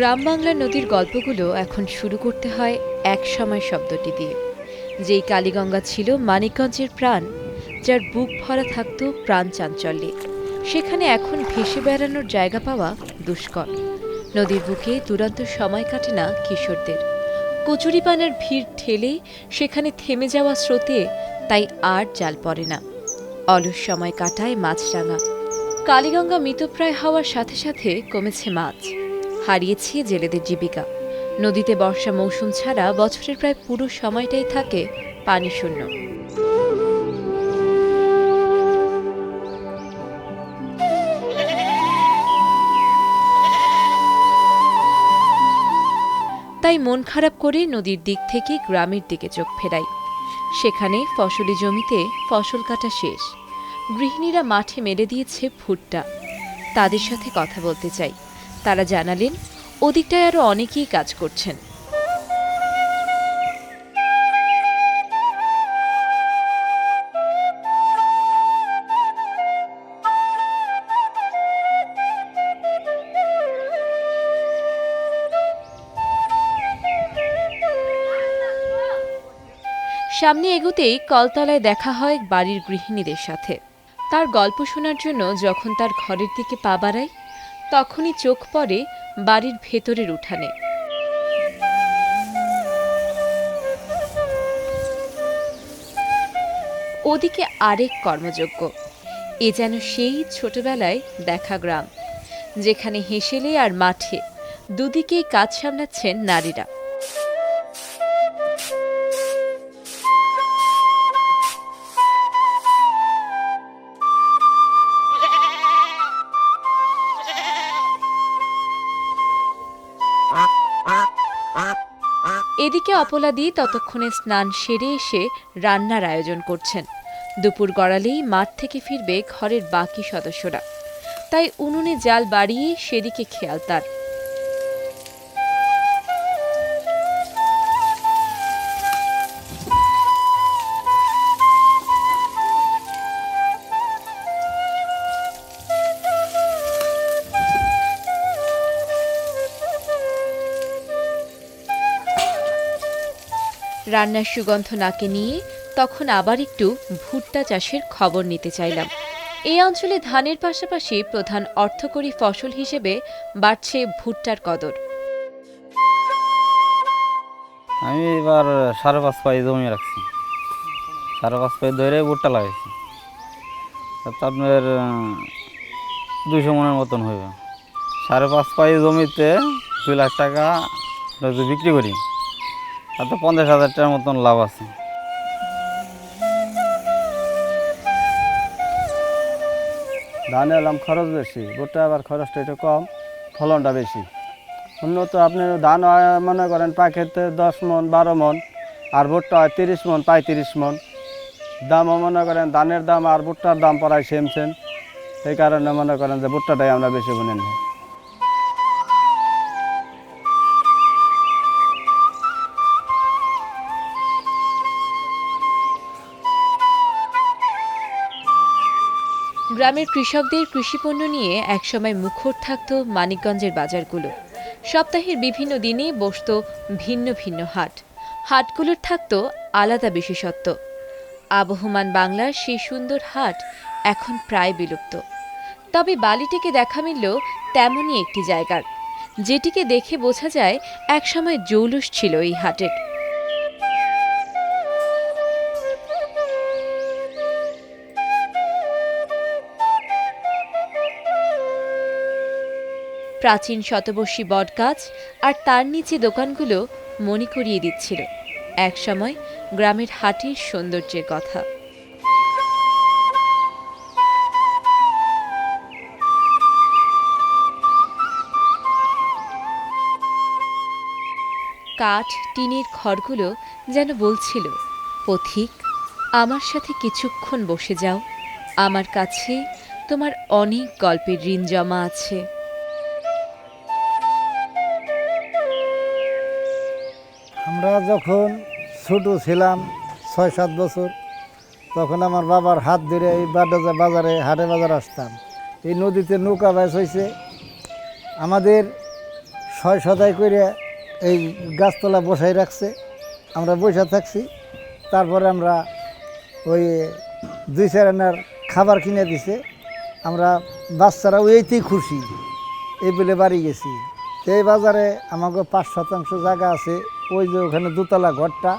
গ্রাম বাংলার নদীর গল্পগুলো এখন শুরু করতে হয় এক সময় শব্দটি দিয়ে। যেই কালীগঙ্গা ছিল মানিকগঞ্জের প্রাণ, যার বুক ভরা থাকত প্রাণ চাঞ্চল্যে, সেখানে এখন ভেসে বেড়ানোর জায়গা পাওয়া দুষ্কর। নদীর বুকে দুরন্ত সময় কাটে না কিশোরদের। কচুরিপানার ভিড় ঠেলে সেখানে থেমে যাওয়া স্রোতে তাই আর জাল পড়ে না। অলস সময় কাটায় মাছরাঙা। কালীগঙ্গা মৃতপ্রায় হওয়ার সাথে সাথে কমেছে মাছ, হারিয়েছে জেলেদের জীবিকা। নদীতে বর্ষা মৌসুম ছাড়া বছরের প্রায় পুরো সময়টাই থাকে পানি শূন্য। তাই মন খারাপ করে নদীর দিক থেকে গ্রামের দিকে চোখ ফেরাই। সেখানে ফসলি জমিতে ফসল কাটা শেষ, গৃহিণীরা মাঠে মেলে দিয়েছে ভুট্টা। তাদের সাথে কথা বলতে চাই। তারা জানালেন ওদিকটায় আরও অনেকেই কাজ করছেন। সামনে এগোতেই কলতলায় দেখা হয় বাড়ির গৃহিণীদের সাথে। তার গল্প শোনার জন্য যখন তার ঘরের দিকে পা বাড়াই, তখনই চোখ পড়ে বাড়ির ভেতরের উঠানে। ওদিকে আরেক কর্মযোগ্য। এ যেন সেই ছোটবেলায় দেখা গ্রাম, যেখানে হেসেলে আর মাঠে দুদিকেই কাজ সামলাচ্ছেন নারীরা। এদিকে অপলাদি ততক্ষণে স্নান সেরে এসে রান্নার আয়োজন করছেন। দুপুর গড়ালেই মাঠ থেকে ফিরবে ঘরের বাকি সদস্যরা, তাই উনুনে জাল বাড়িয়ে সেদিকে খেয়াল তার। রান্নার সুগন্ধ নাকে নিয়ে তখন আবার একটু ভুট্টা চাষের খবর নিতে চাইলাম। এই অঞ্চলে ধানের পাশাপাশি প্রধান অর্থকরী ফসল হিসেবে বাড়ছে ভুট্টার কদর। আমি এবার 5.5 পাই জমি রাখছি, 5.5 পাই ধরে ভুট্টা লাগাইছি। আপনার 200 মনের মতন হইবে। 5.5 পাই জমিতে 2 লাখ টাকা যদি বিক্রি করি, আর তো 50,000 টাকার মতন লাভ আছে। ধানে এলাম খরচ বেশি, ভুট্টা আবার খরচটা একটু কম, ফলনটা বেশি। উন্নত আপনি ধান হয় মনে করেন পাখিতে 10 মন 12 মন, আর ভুট্টা হয় 30 মন 35 মন। দামও মনে করেন ধানের দাম আর ভুট্টার দাম প্রায় সেম সেম। এই কারণে মনে করেন যে ভুট্টাটাই আমরা বেশি বুনে নিই। গ্রামের কৃষকদের কৃষিপণ্য নিয়ে একসময় মুখর থাকত মানিকগঞ্জের বাজারগুলো। সপ্তাহের বিভিন্ন দিনে বসত ভিন্ন ভিন্ন হাট। হাটগুলোর থাকত আলাদা বিশেষত্ব। আবহমান বাংলার সেই সুন্দর হাট এখন প্রায় বিলুপ্ত। তবে বালিটিকে দেখা মিলল তেমনই একটি জায়গার, যেটিকে দেখে বোঝা যায় একসময় জৌলুস ছিল এই হাটের। প্রাচীন শতবর্ষী বটগাছ আর তার নিচে দোকানগুলো মনে করিয়ে দিচ্ছিল একসময় গ্রামের হাটের সৌন্দর্যের কথা। কাঠ টিনের ঘরগুলো যেন বলছিল, পথিক, আমার সাথে কিছুক্ষণ বসে যাও, আমার কাছে তোমার অনেক গল্পের ঋণ জমা আছে। আমরা যখন ছোটো ছিলাম 6-7 বছর, তখন আমার বাবার হাত ধরে এই বাজারে হাটে বাজার আসতাম। এই নদীতে নৌকা বাইচ হয়েছে। আমাদের 6-7 করে এই গাছতলা বসাই রাখছে, আমরা বসে থাকছি। তারপরে আমরা ওই 2-4 আনার খাবার কিনে দিছে, আমরা বাচ্চারা ওইতেই খুশি, এই বলে বাড়ি গেছি। তো এই বাজারে আমাকে 5 শতাংশ জায়গা আছে, ওই যে ওখানে দোতলা ঘরটা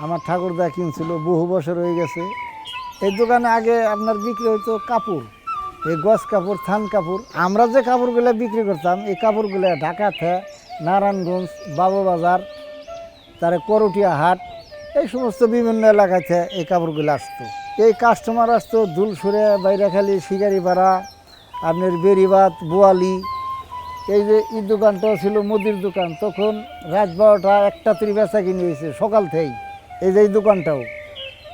আমার ঠাকুরদা কিনছিল, বহু বছর হয়ে গেছে। এই দোকানে আগে আপনার বিক্রি হইতো কাপড়, এই গজ কাপড়, থান কাপড়। আমরা যে কাপড়গুলো বিক্রি করতাম, এই কাপড়গুলো ঢাকাতে, নারায়ণগঞ্জ, বাবুবাজার, তারে করটিয়া হাট, এই সমস্ত বিভিন্ন এলাকাতে এই কাপড়গুলো আসতো। এই কাস্টমার আসতো দুলসুরে, বাইরাখালী, শিকারিপাড়া, আপনার বেরিবাদ, বোয়ালি। এই যে এই দোকানটাও ছিল মুদির দোকান, তখন রাত 12টা 1টা বেচা কিনি হয়েছে সকাল থেকেই। এই যে এই দোকানটাও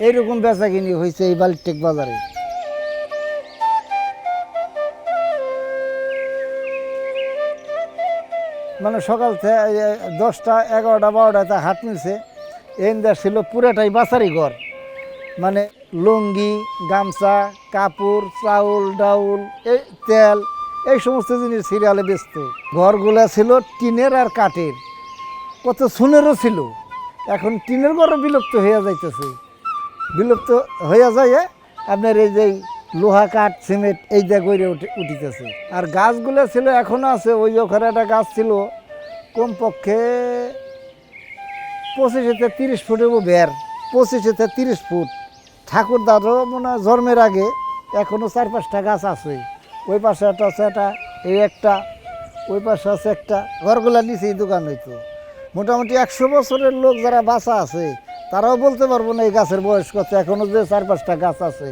এইরকম বেচা কিনি হয়েছে এই বালিটেক বাজারে। মানে সকাল থেকে 10টা 11টা 12টাতে হাট মিলছে। এই ছিল পুরাটাই বাসারি ঘর, মানে লুঙ্গি, গামছা, কাপড়, চাউল ডাউল, এই তেল, এই সমস্ত জিনিস সিরিয়ালে বেচত। ঘরগুলা ছিল টিনের আর কাঠের, কত সুনেরও ছিল। এখন টিনের ঘরও বিলুপ্ত হয়ে যাইতেছে, বিলুপ্ত হয়ে যায় আপনার এই যে লোহা, কাঠ, সিমেন্ট এই দিয়ে গড়ে উঠিতেছে। আর গাছগুলো ছিল এখনও আছে। ওই ওখানে একটা গাছ ছিল কমপক্ষে 25-30 ফুটের বের, 25-30 ফুট। ঠাকুর দাদু মনে হয় জন্মের আগে এখনও 4-5টা গাছ আছে। ওই পাশে একটা আছে, একটা এই একটা, ওই পাশে আছে একটা। ঘরগুলা নিচে এই দোকান হইতো। মোটামুটি 100 বছরের লোক যারা বাঁচা আছে তারাও বলতে পারবো না এই গাছের বয়স কত। এখনও যে 4-5টা গাছ আছে।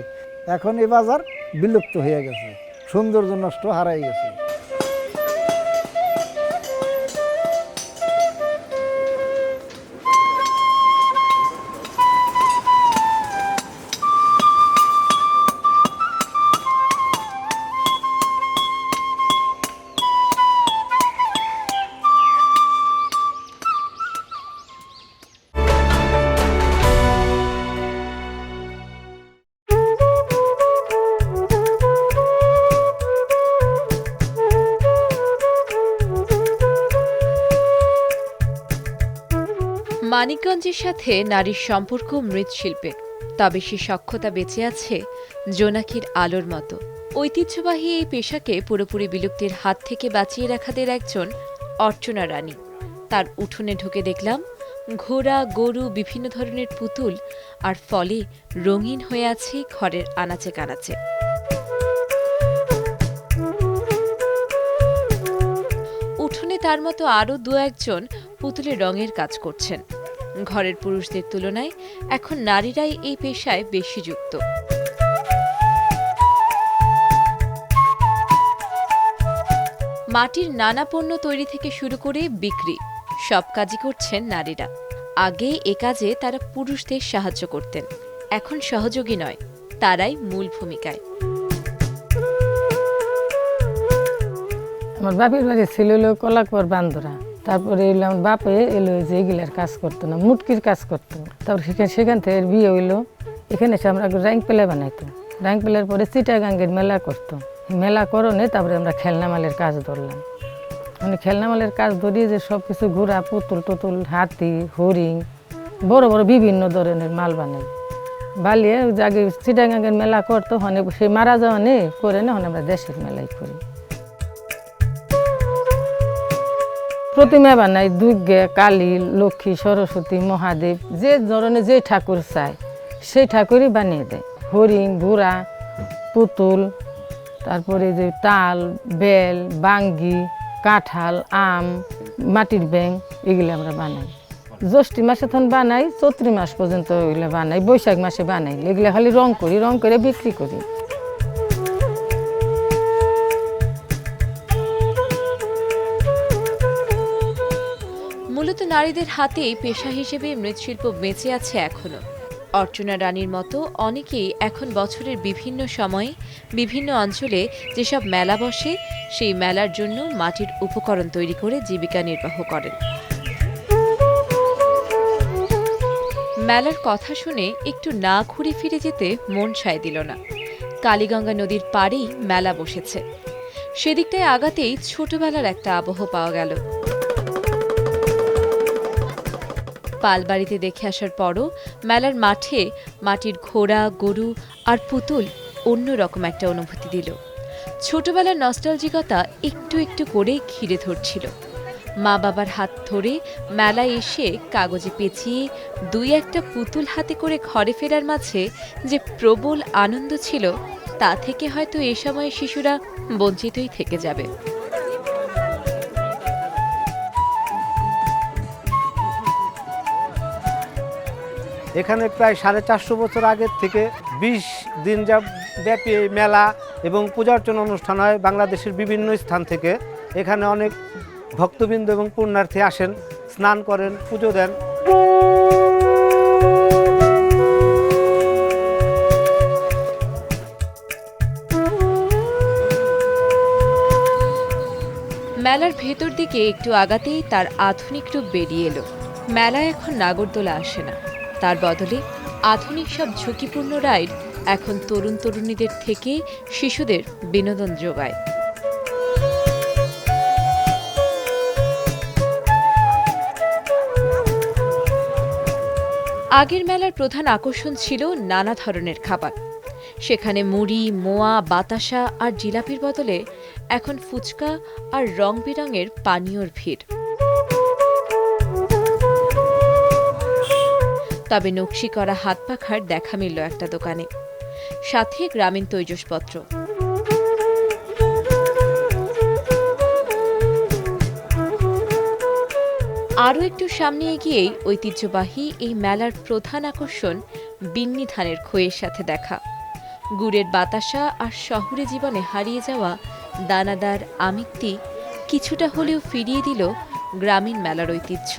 এখন এই বাজার বিলুপ্ত হয়ে গেছে, সৌন্দর্য নষ্ট হারাই গেছে। মানিকগঞ্জের সাথে নারীর সম্পর্ক মৃৎশিল্পের, তবে সে সক্ষতা বেঁচে আছে জোনাকির আলোর মতো। ঐতিহ্যবাহী এই পেশাকে পুরোপুরি বিলুপ্তির হাত থেকে বাঁচিয়ে রাখাদের একজন অর্চনা রানী। তার উঠোনে ঢুকে দেখলাম ঘোড়া, গরু, বিভিন্ন ধরনের পুতুল, আর ফলে রঙিন হয়ে আছে ঘরের আনাচে কানাচে। উঠোনে তার মতো আরও 2-1জন পুতুলের রঙের কাজ করছেন। ঘরের পুরুষদের তুলনায় এখন নারীরাই এই পেশায় বেশি যুক্ত। মাটির নানা পণ্য তৈরি থেকে শুরু করে বিক্রি, সব কাজই করছেন নারীরা। আগে এ কাজে তারা পুরুষদের সাহায্য করতেন, এখন সহযোগী নয়, তারাই মূল ভূমিকায়। আমার বাপের বাড়ি ছিল হলো কলাকর বান্দরা। তারপরে এলো আমার বাপে এলো যে এগুলার কাজ করতো না, মুটকির কাজ করতো। তারপর সেখান থেকে বিয়ে হইলো। এখানে এসে আমরা রাইং পেলা বানাইতো। রাইং পেলার পরে চিটাগাঙ্গের মেলা করতো। মেলা করণে তারপরে আমরা খেলনা মালের কাজ ধরলাম। মানে খেলনা মালের কাজ ধরিয়ে যে সব কিছু ঘোড়া, পুতুল টুতুল, হাতি, হরিণ, বড় বড় বিভিন্ন ধরনের মাল বানাই। বালিয়ে আগে চিটাগাঙ্গের মেলা করতো, হনে সে মারা যাওয়া নেই করে না, হনে আমরা দেশের মেলাই করি। প্রতিমা বানাই, দুর্গা, কালী, লক্ষ্মী, সরস্বতী, মহাদেব, যে ধরনের যে ঠাকুর চায় সেই ঠাকুরই বানিয়ে দেয়। হরিণ, ঘোড়া, পুতুল, তারপরে যে তাল, বেল, বাঙ্গি, কাঁঠাল, আম, মাটির ব্যাং, এগুলো আমরা বানাই। জ্যৈষ্ঠী মাসে তখন বানাই, চৈত্র মাস পর্যন্ত এগুলো বানাই, বৈশাখ মাসে বানাই। এগুলো খালি রং করি, রং করে বিক্রি করি। মূলত নারীদের হাতেই পেশা হিসেবে মৃৎশিল্প বেঁচে আছে এখনো। অর্চনা রানীর মতো অনেকেই এখন বছরের বিভিন্ন সময়ে বিভিন্ন অঞ্চলে যেসব মেলা বসে সেই মেলার জন্য মাটির উপকরণ তৈরি করে জীবিকা নির্বাহ করেন। মেলার কথা শুনে একটু না ঘুরে ফিরে যেতে মন সায় দিল না। কালীগঙ্গা নদীর পাড়েই মেলা বসেছে। সেদিকটায় আগাতেই ছোটবেলার একটা আবহ পাওয়া গেল। পালবাড়িতে দেখে আসার পরও মেলার মাঠে মাটির ঘোড়া, গরু আর পুতুল অন্যরকম একটা অনুভূতি দিল। ছোটবেলার নস্টালজিকতা একটু একটু করে ঘিরে ধরছিল। মা বাবার হাত ধরে মেলায় এসে কাগজে পেঁচিয়ে 2-1টা পুতুল হাতে করে ঘরে ফেরার মাঝে যে প্রবল আনন্দ ছিল, তা থেকে হয়তো এ সময়ে শিশুরা বঞ্চিতই থেকে যাবে। এখানে প্রায় 450 বছর আগের থেকে 20 দিন ব্যাপী এই মেলা এবং পূজার্চনা অনুষ্ঠান হয় বাংলাদেশের বিভিন্ন স্থান থেকে। এখানে অনেক ভক্তবৃন্দ এবং পুণ্যার্থী আসেন, স্নান করেন, পুজো দেন। মেলার ভেতর দিকে একটু আগাতেই তার আধুনিক রূপ বেরিয়ে এলো। মেলায় এখন নাগরদোলা আসে না, তার বদলে আধুনিক সব ঝুঁকিপূর্ণ রাইড এখন তরুণ তরুণীদের থেকে শিশুদের বিনোদন যোগায়। আগের মেলার প্রধান আকর্ষণ ছিল নানা ধরনের খাবার। সেখানে মুড়ি, মোয়া, বাতাসা আর জিলাপির বদলে এখন ফুচকা আর রং বেরঙের পানীয়র ভিড়। তবে নকশি করা হাত পাখার দেখা মিলল একটা দোকানে, সাথে গ্রামীণ তৈজসপত্র। আরও একটু সামনে এগিয়েই ঐতিহ্যবাহী এই মেলার প্রধান আকর্ষণ বিন্নি ধানের খইয়ের সাথে দেখা। গুড়ের বাতাসা আর শহুরে জীবনে হারিয়ে যাওয়া দানাদার আমিত্তি কিছুটা হলেও ফিরিয়ে দিল গ্রামীণ মেলার ঐতিহ্য।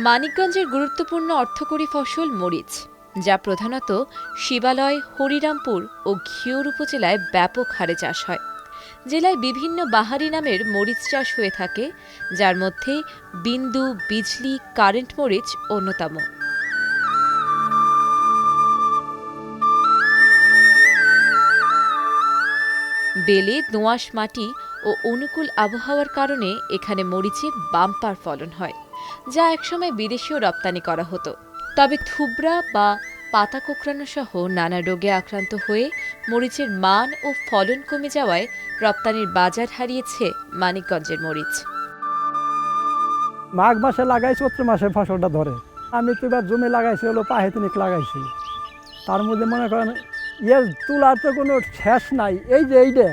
মানিকগঞ্জের গুরুত্বপূর্ণ অর্থকরী ফসল মরিচ, যা প্রধানত শিবালয়, হরিরামপুর ও ঘিওর উপজেলায় ব্যাপক হারে চাষ হয়। জেলায় বিভিন্ন বাহারি নামের মরিচ চাষ হয়ে থাকে, যার মধ্যে বিন্দু, বিজলি, কারেন্ট মরিচ অন্যতম। বেলে দোআঁশ মাটি ও অনুকূল আবহাওয়ার কারণে এখানে মরিচের বাম্পার ফলন হয়, যা একসময় বিদেশেও রপ্তানি করা হতো। তবে থুবড়া বা পাতা কোঁকড়ানো সহ নানা রোগে আক্রান্ত হয়ে মরিচের মান ও ফলন কমে যাওয়ায় রপ্তানির বাজার হারিয়েছে মানিকগঞ্জের মরিচ। মাঘ মাসে লাগাই, চৈত্র মাসে ফসলটা ধরে। আমি তো এবার জমি লাগাইছি হলো পাহেতিনিক লাগাইছি, তার মধ্যে মনে করেন তোলার তো কোনো শেষ নাই। এই যে এইটা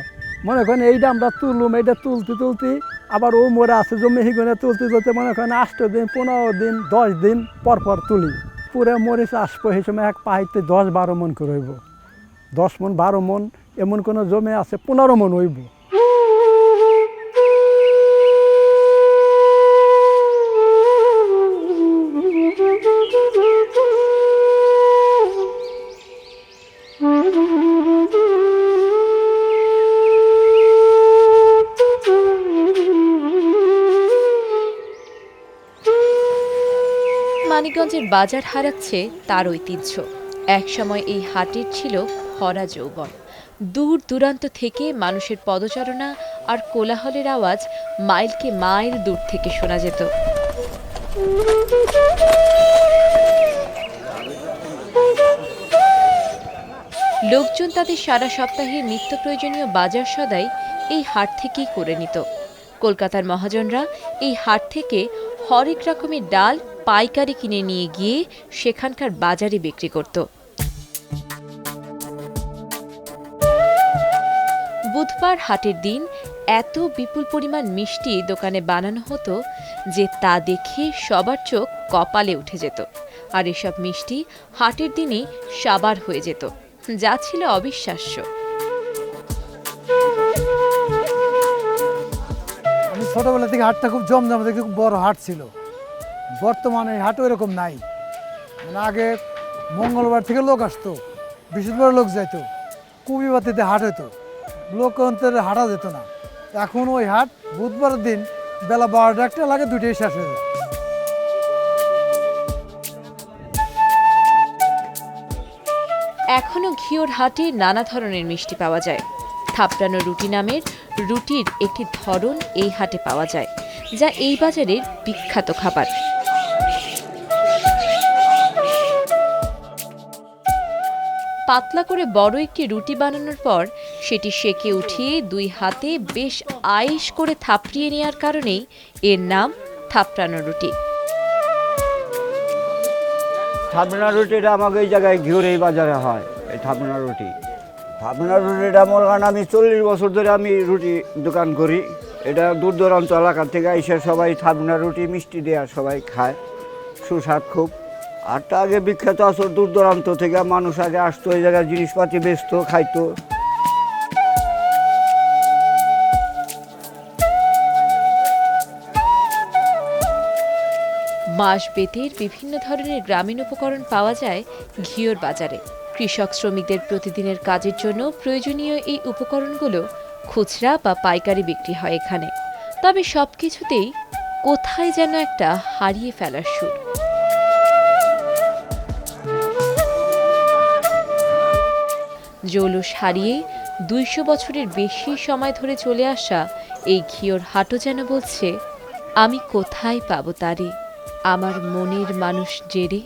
মনে করেন এইটা আমরা তুলুম, এইটা তুলতে আবার ও মোড়ে আছে জমি হিগুনে তুলতে মনে করেন 8 দিন, 15 দিন, 10 দিন পর তুলি। পুরো মরিচ আসবো এই সময় এক পাহিতে 10-12 মন করে হইব, 10 মন 12 মন, এমন কোনো জমি আছে 15 মন হইব। মানিকগঞ্জের বাজার হারাচ্ছে তার ঐতিহ্য। একসময় এই হাটের ছিল ভরা যৌবন। দূর দূরান্ত থেকে মানুষের পদচারণা আর কোলাহলের আওয়াজ মাইলকে মাইল দূর থেকে শোনা যেত। লোকজন তাদের সারা সপ্তাহের নিত্য প্রয়োজনীয় বাজার সদাই এই হাট থেকেই করে নিত। কলকাতার মহাজনরা এই হাট থেকে হরেক রকমের ডাল পাইকারি কিনে নিয়ে গিয়ে সেখানকার বাজারে বিক্রি করত। বুধবার হাটের দিন এত বিপুল পরিমাণ মিষ্টি দোকানে বানানো হতো যে তা দেখে সবার চোখ কপালে উঠে যেত। আর এসব মিষ্টি হাটের দিনে সাবার হয়ে যেত, যা ছিল অবিশ্বাস্য। আমি ছোটবেলা থেকে হাটটা খুব জমজমাট, খুব বড় হাট ছিল। বর্তমানে হাটও এরকম নাই। মানে আগে মঙ্গলবার থেকে লোক আসতো, বৃহস্পতিবার লোক যাইতো, কুবিবাতিতে হাট হতো। লোক অন্তরে হাঁটা যেত না। এখন ওই হাট বুধবারের দিন বেলা 12টা 1টা লাগে, 2টায় শেষ হয়ে যায়। এখনও ঘিওর হাটে নানা ধরনের মিষ্টি পাওয়া যায়। থাপড়ানো রুটি নামের রুটির একটি ধরন এই হাটে পাওয়া যায়, যা এই বাজারের বিখ্যাত খাবার। পাতলা করে বড় একটি রুটি বানানোর পর সেটি সেকে উঠিয়ে দুই হাতে বেশ আয়েশ করে থাপড়িয়ে নেওয়ার কারণেই এর নাম থাপড়ানো রুটি। থাপনা রুটিটা আমাকে এই জায়গায় ঘিওর এই বাজারে হয়। এই থাপনা রুটি, থাপনা রুটিটা মনে করেন আমি 40 বছর ধরে আমি রুটি দোকান করি। এটা দূর দূরান্ত এলাকা থেকে এসে সবাই থাপনা রুটি মিষ্টি দেওয়া সবাই খায়, সুস্বাদ খুব। আরটা আগে বিখ্যাত আসর দূর দূরান্ত থেকে মানুষ আগে আসতো, এই জায়গায় জিনিসপাতি বেচতো, খাইতো। বাঁশ বেতের বিভিন্ন ধরনের গ্রামীণ উপকরণ পাওয়া যায় ঘিওর বাজারে। কৃষক শ্রমিকদের প্রতিদিনের কাজের জন্য প্রয়োজনীয় এই উপকরণগুলো খুচরা বা পাইকারি বিক্রি হয় এখানে। তবে সবকিছুতেই কোথায় যেন একটা হারিয়ে ফেলার সুর। জৌলুস হারিয়ে 200 বছরের বেশি সময় ধরে চলে আসা এই ঘিওর হাটও যেন বলছে, আমি কোথায় পাবো তারে, আমার মনের মানুষ জেরে।